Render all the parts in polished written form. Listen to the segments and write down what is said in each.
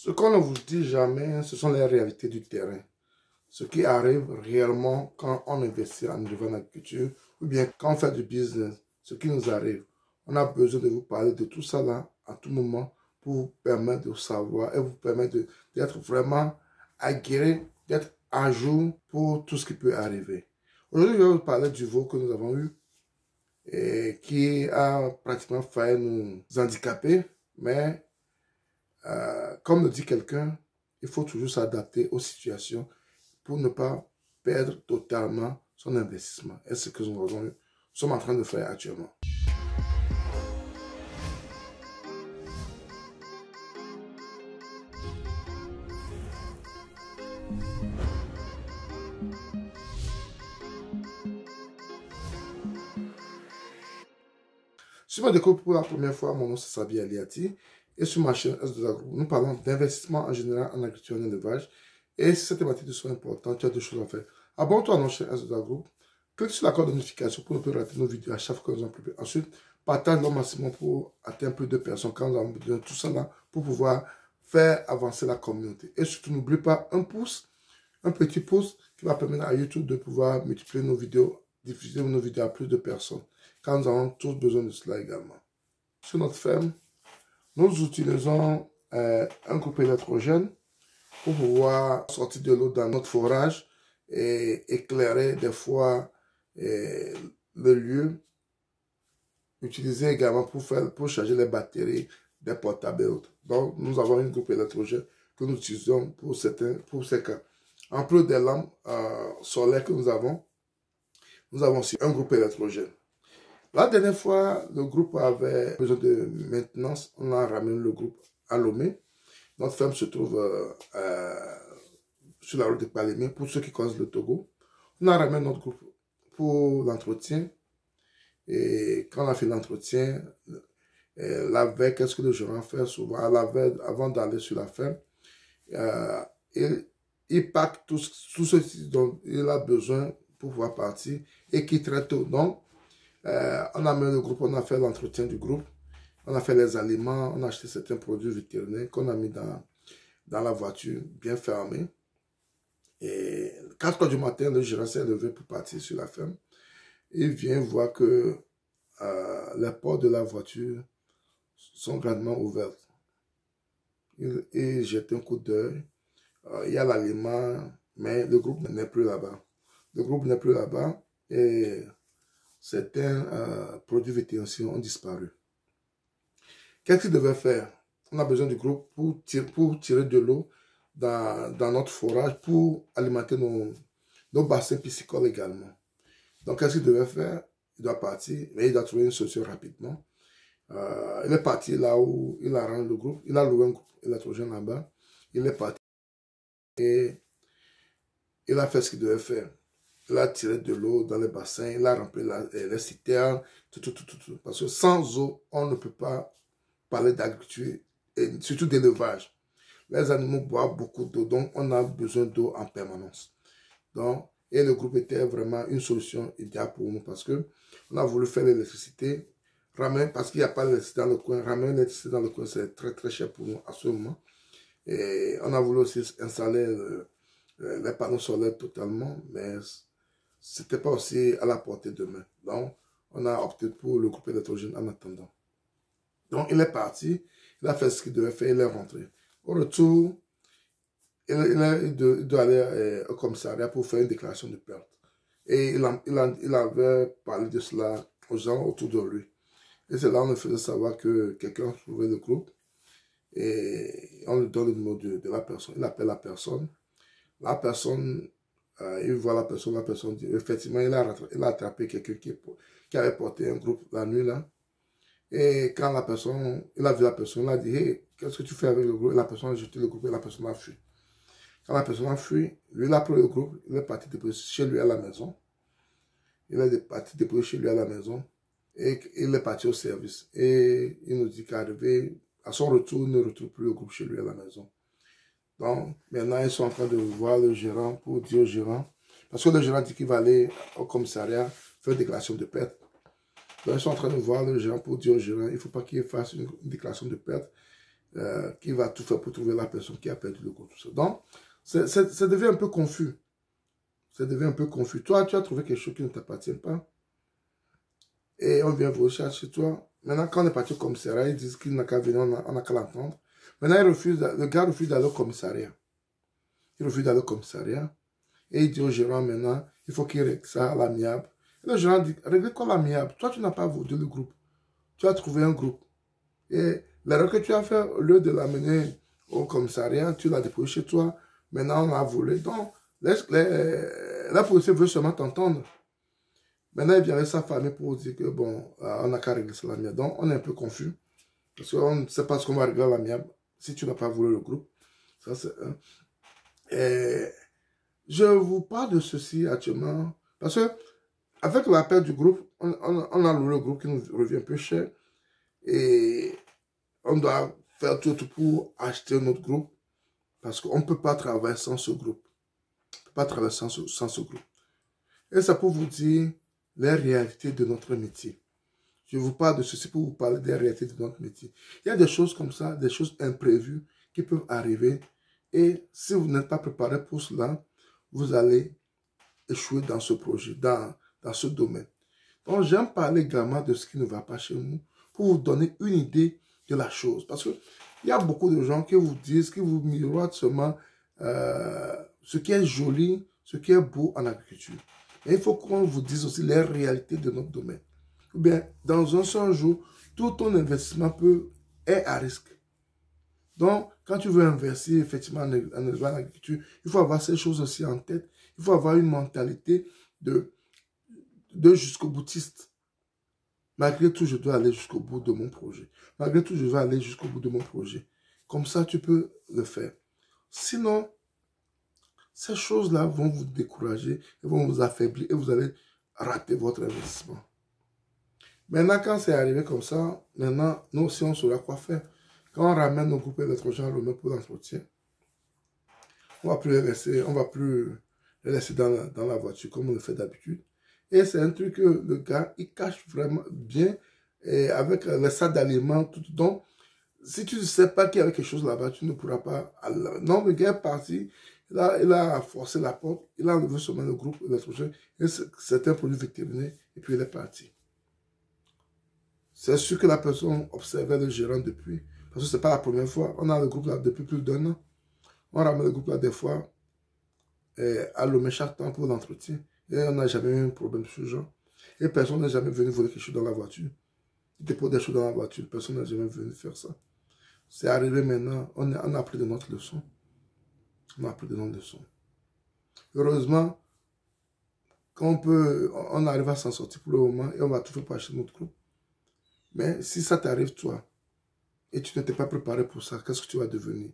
Ce qu'on ne vous dit jamais, ce sont les réalités du terrain. Ce qui arrive réellement quand on investit en élevage en agriculture ou bien quand on fait du business, ce qui nous arrive. On a besoin de vous parler de tout ça là à tout moment pour vous permettre de savoir et vous permettre d'être vraiment aguerri, d'être à jour pour tout ce qui peut arriver. Aujourd'hui, je vais vous parler du veau que nous avons eu et qui a pratiquement failli nous handicaper, mais comme le dit quelqu'un, il faut toujours s'adapter aux situations pour ne pas perdre totalement son investissement. Et c'est ce que nous sommes en train de faire actuellement. Si vous me découvrez pour la première fois, mon nom c'est Sabi Aliati. Et sur ma chaîne S2A Group, nous parlons d'investissement en général en agriculture et en élevage. Et si cette thématique te soit importante, tu as deux choses à faire. Abonne-toi à notre chaîne S2A Group. Clique sur la cloche de notification pour ne pas rater nos vidéos à chaque fois que nous en publions. Ensuite, partage-le au maximum pour atteindre plus de personnes quand nous avons besoin de tout ça là pour pouvoir faire avancer la communauté. Et surtout, n'oublie pas un pouce, un petit pouce qui va permettre à YouTube de pouvoir multiplier nos vidéos, diffuser nos vidéos à plus de personnes. Car nous avons tous besoin de cela également. Sur notre ferme, nous utilisons un groupe électrogène pour pouvoir sortir de l'eau dans notre forage et éclairer des fois le lieu. Utilisé également pour charger les batteries des portables et autres. Donc, nous avons un groupe électrogène que nous utilisons pour ces cas. En plus des lampes solaires que nous avons aussi un groupe électrogène. La dernière fois, le groupe avait besoin de maintenance. On a ramené le groupe à Lomé. Notre ferme se trouve sur la route de Palémé, pour ceux qui connaissent le Togo. On a ramené notre groupe pour l'entretien. Et quand on a fait l'entretien, la veille, qu'est-ce que le gérant fait souvent? La veille, avant d'aller sur la ferme, il pack tout ce dont il a besoin pour pouvoir partir et qui très tôt. Donc, on a mis le groupe, on a fait l'entretien du groupe, on a fait les aliments, on a acheté certains produits vétérinaires qu'on a mis dans la voiture, bien fermée. Et 4 heures du matin, le gérant s'est levé pour partir sur la ferme. Il vient voir que les portes de la voiture sont grandement ouvertes. Il jette un coup d'œil. Il y a l'aliment, mais le groupe n'est plus là-bas. Le groupe n'est plus là-bas et certains produits vétérinaires ont disparu. Qu'est-ce qu'il devait faire? On a besoin du groupe pour tirer de l'eau dans notre forage pour alimenter nos bassins piscicoles également. Donc, qu'est-ce qu'il devait faire? Il doit partir, mais il doit trouver une solution rapidement. Il est parti là où il a rendu le groupe. Il a loué un groupe électrogène là-bas. Il est parti et il a fait ce qu'il devait faire. Il a tiré de l'eau dans les bassins, il a rempli les citernes, tout. Parce que sans eau, on ne peut pas parler d'agriculture, et surtout d'élevage. Les animaux boivent beaucoup d'eau, donc on a besoin d'eau en permanence. Donc, et le groupe était vraiment une solution idéale pour nous parce que on a voulu faire l'électricité, parce qu'il n'y a pas d'électricité dans le coin, ramener l'électricité dans le coin, c'est très très cher pour nous à ce moment. Et on a voulu aussi installer les panneaux solaires totalement, mais c'était pas aussi à la portée de main. Donc, on a opté pour le groupe électrogène en attendant. Donc, il est parti, il a fait ce qu'il devait faire, il est rentré. Au retour, il doit aller au commissariat pour faire une déclaration de perte. Et il avait parlé de cela aux gens autour de lui. Et c'est là qu'on faisait savoir que quelqu'un a trouvé le groupe. Et on lui donne le numéro de la personne. Il appelle la personne. La personne, il voit la personne dit, effectivement, il a attrapé quelqu'un qui avait porté un groupe la nuit là. Et quand il a vu la personne, il a dit, hey, qu'est-ce que tu fais avec le groupe? Et la personne a jeté le groupe et la personne a fui. Quand la personne a fui, lui, il a pris le groupe, il est parti déposer chez lui à la maison. Il est parti déposer chez lui à la maison et il est parti au service. Et il nous dit qu'arrivé, à son retour, il ne retrouve plus le groupe chez lui à la maison. Donc, maintenant, ils sont en train de voir le gérant pour dire au gérant, parce que le gérant dit qu'il va aller au commissariat faire une déclaration de perte. Donc, ils sont en train de voir le gérant pour dire au gérant, il ne faut pas qu'il fasse une déclaration de perte. qui va tout faire pour trouver la personne qui a perdu le groupe. Tout ça. Donc, ça devient un peu confus. Ça devient un peu confus. Toi, tu as trouvé quelque chose qui ne t'appartient pas. Et on vient vous chercher toi. Maintenant, quand on est parti au commissariat, ils disent qu'il n'a qu'à venir, on n'a qu'à l'entendre. Maintenant, le gars refuse d'aller au commissariat. Il refuse d'aller au commissariat. Et il dit au gérant maintenant, il faut qu'il règle ça à l'amiable. Et le gérant dit, règle quoi l'amiable? Toi, tu n'as pas voulu le groupe. Tu as trouvé un groupe. Et l'erreur que tu as fait, au lieu de l'amener au commissariat, tu l'as déposé chez toi. Maintenant, on a volé. Donc, la police veut seulement t'entendre. Maintenant, il vient avec sa famille pour dire que, bon, on n'a qu'à régler ça à l'amiable. Donc, on est un peu confus. Parce qu'on ne sait pas ce qu'on va régler à l'amiable si tu n'as pas voulu le groupe. Ça, c'est un. Et je vous parle de ceci actuellement. Parce que, avec l'appel du groupe, on a loué le groupe qui nous revient un peu cher. Et on doit faire tout pour acheter notre groupe. Parce qu'on ne peut pas travailler sans ce groupe. On ne peut pas travailler sans ce groupe. Et ça pour vous dire les réalités de notre métier. Je vous parle de ceci pour vous parler des réalités de notre métier. Il y a des choses comme ça, des choses imprévues qui peuvent arriver. Et si vous n'êtes pas préparé pour cela, vous allez échouer dans ce projet, dans ce domaine. Donc, j'aime parler également de ce qui ne va pas chez nous pour vous donner une idée de la chose. Parce qu'il y a beaucoup de gens qui vous disent, qui vous miroitent seulement ce qui est joli, ce qui est beau en agriculture. Mais il faut qu'on vous dise aussi les réalités de notre domaine. Ou bien, dans un seul jour, tout ton investissement est à risque. Donc, quand tu veux investir effectivement en élevage, en agriculture, il faut avoir ces choses aussi en tête. Il faut avoir une mentalité de jusqu'au boutiste. Malgré tout, je dois aller jusqu'au bout de mon projet. Malgré tout, je vais aller jusqu'au bout de mon projet. Comme ça, tu peux le faire. Sinon, ces choses-là vont vous décourager, et vont vous affaiblir et vous allez rater votre investissement. Maintenant, quand c'est arrivé comme ça, maintenant, nous aussi, on saura quoi faire. Quand on ramène nos groupes électrogènes pour l'entretien, on ne va plus les laisser dans la voiture comme on le fait d'habitude. Et c'est un truc que le gars, il cache vraiment bien et avec les sacs d'aliments, tout. Donc, si tu ne sais pas qu'il y avait quelque chose là-bas, tu ne pourras pas... Non, le gars est parti, il a forcé la porte, il a enlevé seulement le groupe électrogène et certains produits vétérinaires, et puis il est parti. C'est sûr que la personne observait le gérant depuis, parce que ce n'est pas la première fois. On a le groupe là depuis plus d'1 an. On ramène le groupe là des fois à Lomé chaque temps pour l'entretien. Et on n'a jamais eu un problème de ce genre. Et personne n'est jamais venu voler quelque chose dans la voiture. Il dépose des choses dans la voiture. Personne n'est jamais venu faire ça. C'est arrivé maintenant. On a appris de notre leçon. On a appris de notre leçon. Heureusement, on arrive à s'en sortir pour le moment et on va tout faire pour acheter notre groupe. Mais si ça t'arrive, toi, et tu n'étais pas préparé pour ça, qu'est-ce que tu vas devenir?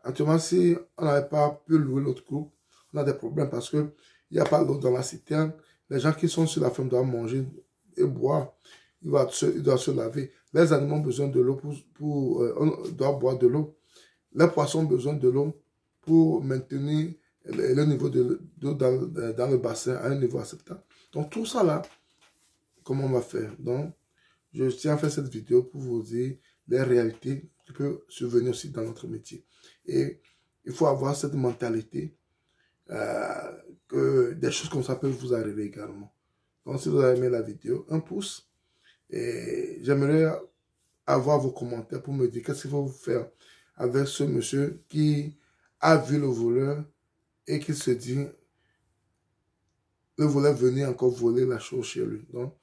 Actuellement, si on n'avait pas pu louer l'autre groupe, on a des problèmes parce qu'il n'y a pas d'eau dans la citerne. Les gens qui sont sur la ferme doivent manger et boire. Ils doivent se laver. Les animaux ont besoin de l'eau doivent boire de l'eau. Les poissons ont besoin de l'eau pour maintenir le niveau de l'eau dans le bassin à un niveau acceptable. Donc tout ça là, comment on va faire? Donc, je tiens à faire cette vidéo pour vous dire les réalités qui peuvent survenir aussi dans notre métier. Et il faut avoir cette mentalité que des choses comme ça peuvent vous arriver également. Donc, si vous avez aimé la vidéo, un pouce. Et j'aimerais avoir vos commentaires pour me dire qu'est-ce qu'il faut faire avec ce monsieur qui a vu le voleur et qui se dit le voleur venait encore voler la chose chez lui. Donc,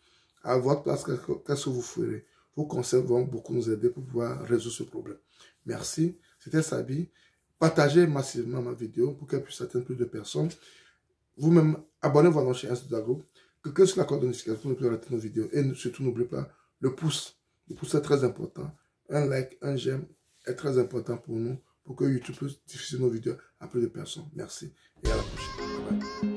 à votre place, qu'est-ce que vous ferez? Vos conseils vont beaucoup nous aider pour pouvoir résoudre ce problème. Merci. C'était Sabi. Partagez massivement ma vidéo pour qu'elle puisse atteindre plus de personnes. Vous-même, abonnez-vous à notre chaîne Instagram. Cliquez sur la cloche de notification pour ne plus rater nos vidéos. Et surtout, n'oubliez pas le pouce. Le pouce est très important. Un like, un j'aime est très important pour nous, pour que YouTube puisse diffuser nos vidéos à plus de personnes. Merci et à la prochaine. Bye bye.